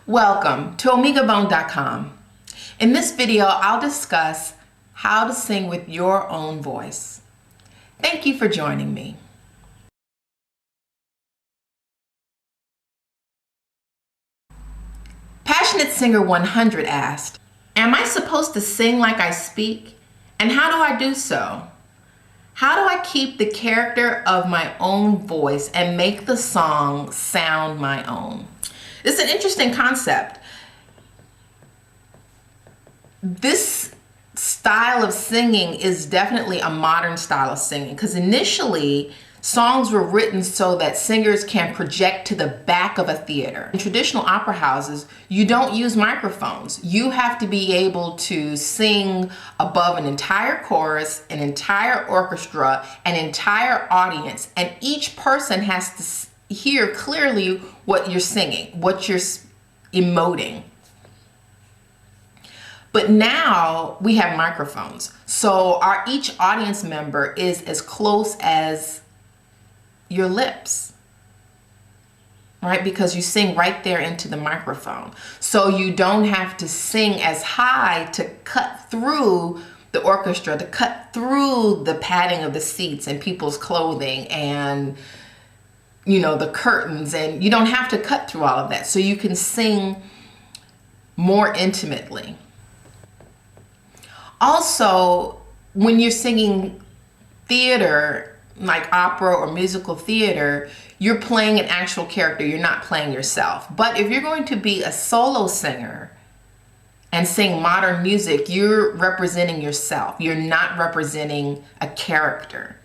Welcome to omegabone.com. In this video, I'll discuss how to sing with your own voice. Thank you for joining me. Passionate Singer 100 asked, am I supposed to sing like I speak? And how do I do so? How do I keep the character of my own voice and make the song sound my own? It's an interesting concept. This style of singing is definitely a modern style of singing because initially songs were written so that singers can project to the back of a theater. In traditional opera houses, you don't use microphones. You have to be able to sing above an entire chorus, an entire orchestra, an entire audience, and each person has to hear clearly what you're singing, what you're emoting. But now we have microphones. So each audience member is as close as your lips, right? Because you sing right there into the microphone. So you don't have to sing as high to cut through the orchestra, to cut through the padding of the seats and people's clothing and, you know, the curtains, and you don't have to cut through all of that. So you can sing more intimately. Also, when you're singing theater, like opera or musical theater, you're playing an actual character. You're not playing yourself. But if you're going to be a solo singer and sing modern music, you're representing yourself. You're not representing a character.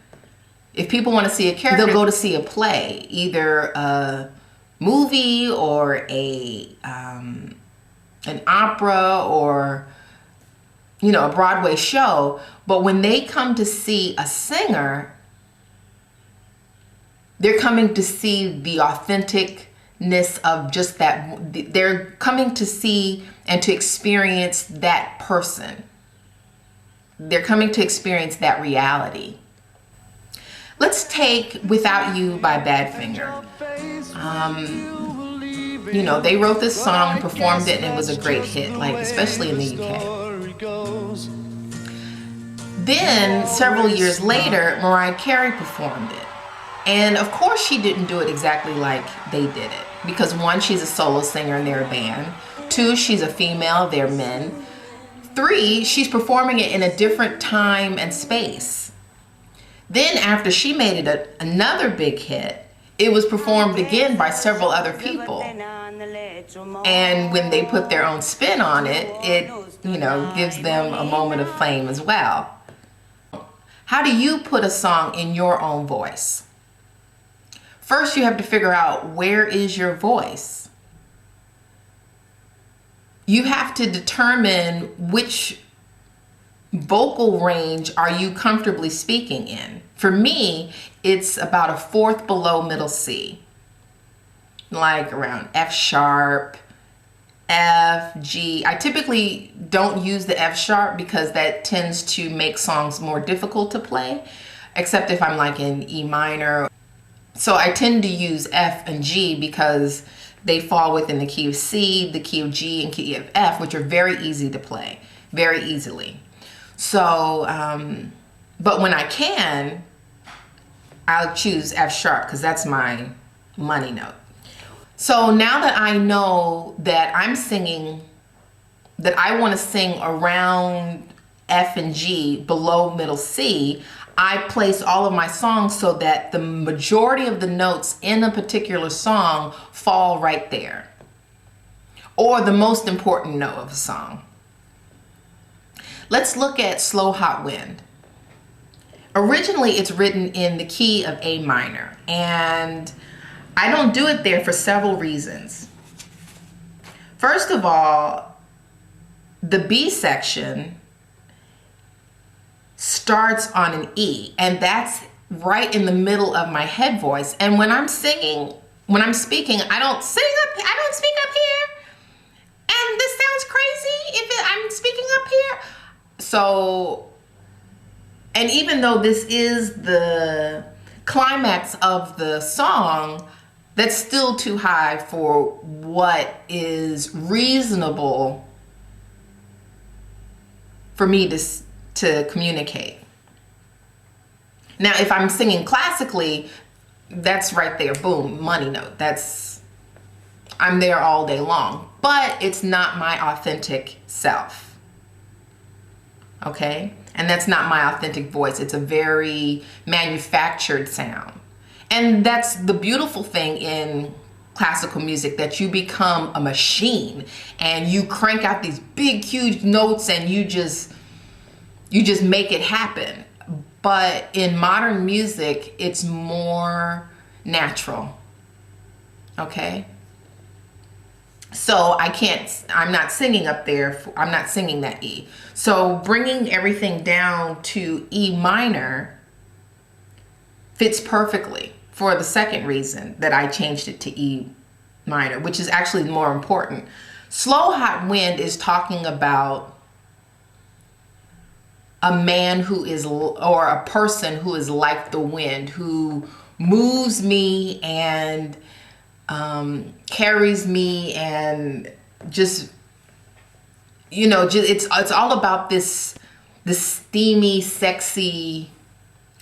If people want to see a character, they'll go to see a play, either a movie or an opera or, you know, a Broadway show. But when they come to see a singer, they're coming to see the authenticness of just that. They're coming to see and to experience that person. They're coming to experience that reality. Let's take Without You by Badfinger. You know, they wrote this song and performed it, and it was a great hit, like especially in the UK. Then several years later, Mariah Carey performed it. And of course she didn't do it exactly like they did it, because one, she's a solo singer and they're a band. Two, she's a female, they're men. Three, she's performing it in a different time and space. Then after she made it another big hit, it was performed again by several other people. And when they put their own spin on it, it, you know, gives them a moment of fame as well. How do you put a song in your own voice? First, you have to figure out, where is your voice? You have to determine which vocal range are you comfortably speaking in. For me, it's about a fourth below middle C, like around F sharp, F, G. I typically don't use the F sharp because that tends to make songs more difficult to play, except if I'm like in E minor. So I tend to use F and G because they fall within the key of C, the key of G, and key of F, which are very easy to play, very easily. So, but when I can, I'll choose F sharp because that's my money note. So now that I know that I'm singing, that I want to sing around F and G below middle C, I place all of my songs so that the majority of the notes in a particular song fall right there, or the most important note of a song. Let's look at Slow Hot Wind. Originally, it's written in the key of A minor, and I don't do it there for several reasons. First of all, the B section starts on an E, and that's right in the middle of my head voice. And when I'm singing, when I'm speaking, I don't speak up here. And this sounds crazy if I'm speaking up here. So, and even though this is the climax of the song, That's still too high for what is reasonable for me to communicate. Now, if I'm singing classically, that's right there, boom, money note. I'm there all day long, but it's not my authentic self. Okay? And that's not my authentic voice. It's a very manufactured sound. And that's the beautiful thing in classical music, that you become a machine and you crank out these big, huge notes and you just make it happen. But in modern music, it's more natural. Okay? So I'm not singing up there, I'm not singing that E. So bringing everything down to E minor fits perfectly for the second reason that I changed it to E minor, which is actually more important. Slow Hot Wind is talking about a man who is, or a person who is like the wind, who moves me and carries me, and just, it's all about this steamy, sexy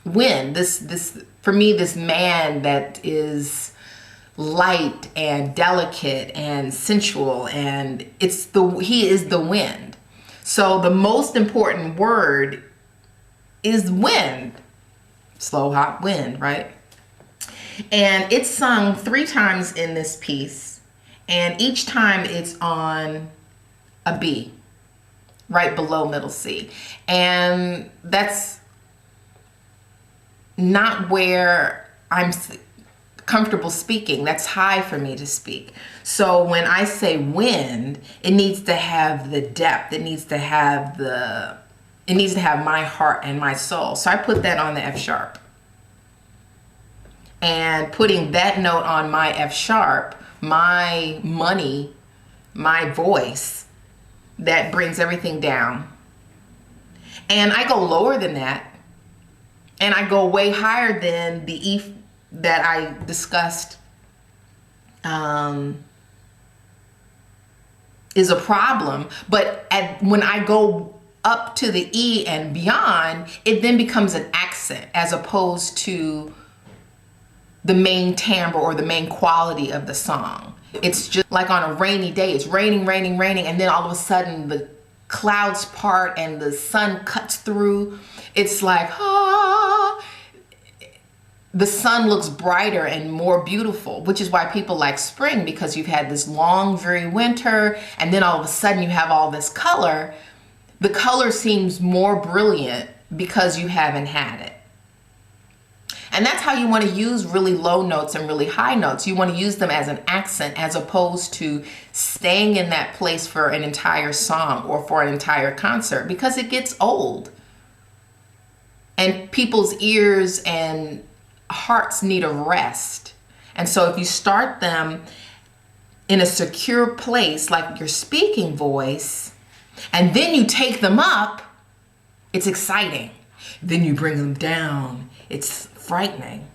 wind. This for me, this man that is light and delicate and sensual, and he is the wind. So the most important word is wind. Slow Hot Wind, right? And it's sung 3 times in this piece, and each time it's on a B, right below middle C. And that's not where I'm comfortable speaking. That's high for me to speak. So when I say wind, it needs to have the depth. It needs to have my heart and my soul. So I put that on the F sharp. And putting that note on my F sharp, my money, my voice, that brings everything down. And I go lower than that. And I go way higher than the E that I discussed is a problem. But when I go up to the E and beyond, it then becomes an accent as opposed to the main timbre or the main quality of the song. It's just like on a rainy day, it's raining, raining, raining, and then all of a sudden the clouds part and the sun cuts through. It's like, the sun looks brighter and more beautiful, which is why people like spring, because you've had this long, dreary winter, and then all of a sudden you have all this color. The color seems more brilliant because you haven't had it. And that's how you want to use really low notes and really high notes. You want to use them as an accent as opposed to staying in that place for an entire song or for an entire concert, because it gets old. And people's ears and hearts need a rest. And so if you start them in a secure place, like your speaking voice, and then you take them up, it's exciting. Then you bring them down. It's frightening.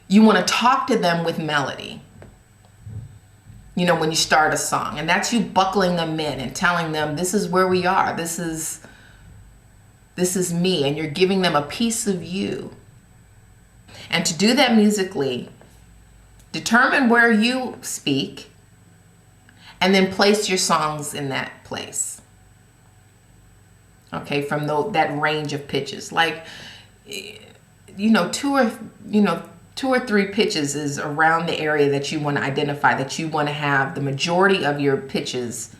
You want to talk to them with melody, when you start a song, and that's you buckling them in and telling them, this is where we are, this is me, and you're giving them a piece of you. And to do that musically, determine where you speak and then place your songs in that place. Okay, from that range of pitches. Like, 2 or 3 pitches is around the area that you want to identify, that you want to have the majority of your pitches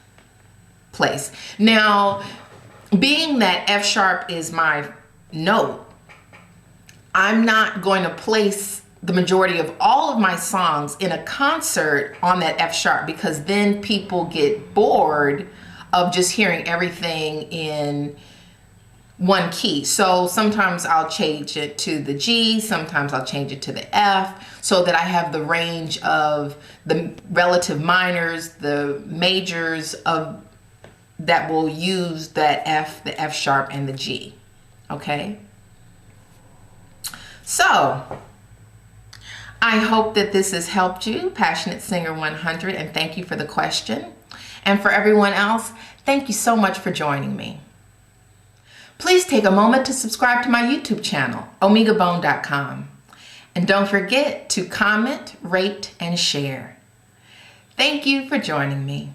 placed. Now, being that F sharp is my note, I'm not going to place the majority of all of my songs in a concert on that F sharp, because then people get bored of just hearing everything in one key. So sometimes I'll change it to the G, sometimes I'll change it to the F, so that I have the range of the relative minors, the majors of that will use that F, the F sharp, and the G. Okay? So I hope that this has helped you, Passionate Singer 100, and thank you for the question. And for everyone else, thank you so much for joining me. Please take a moment to subscribe to my YouTube channel, omegabone.com. And don't forget to comment, rate, and share. Thank you for joining me.